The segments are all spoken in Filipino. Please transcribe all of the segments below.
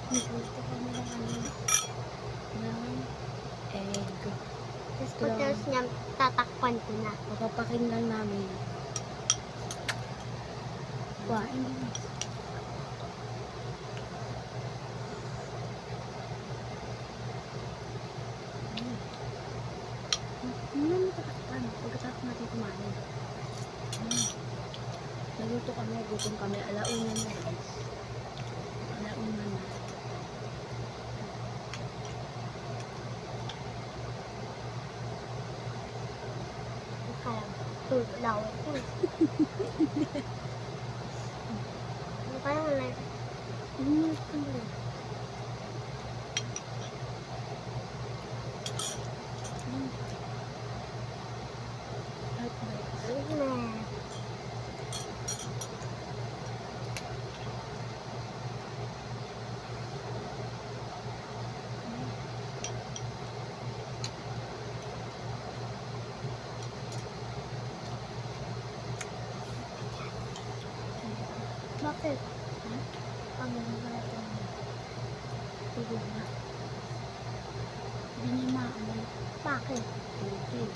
Nagluto kami ng ng egg. Tapos pagkatapos niya, tatakpan ko na. Papapakin lang namin. Wow. Hindi mo tatakpan. Pagkatapos natin kumain. Nagluto kami, gutom kami. Alauna na guys. Alauna na. Kaya, laway ko. Ano kaya wala? Umilis ka na rin. Ano na? Bakit? Ano na natin? Tulog na. Hindi niya maano. Bakit? Okay.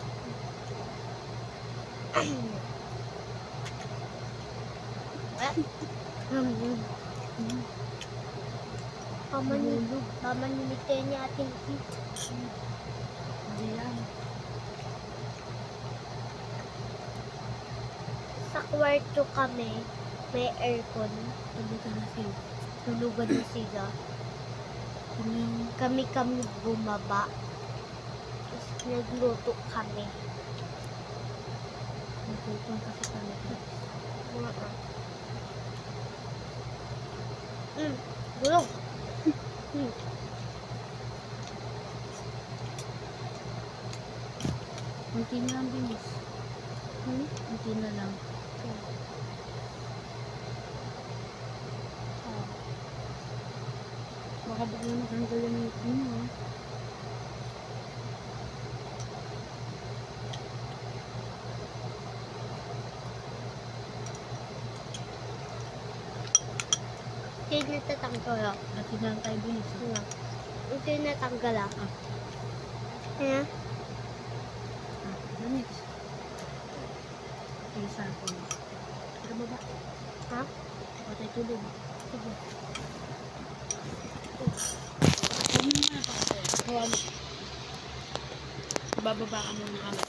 Mamanilig tayo niya ating Hindi yan. sa kwarto kami, may aircon. Tabi ka na sila. Tulugan na sila. Kami bumaba. Tapos nagluto kami. Nagluto kasi kami. Gulong. Kunti na lang bilis. Kunti na lang. Baka baka matanggal yung ito mo. Hindi natatanggal ah. At hindi lang tayo bilis. Hindi natanggal ah. Ayan. Bilis. Isa ako. Tara baba. Ha? Patay tulog. Sige. Huwag mo na pa kasi. Bababa ka muna kami.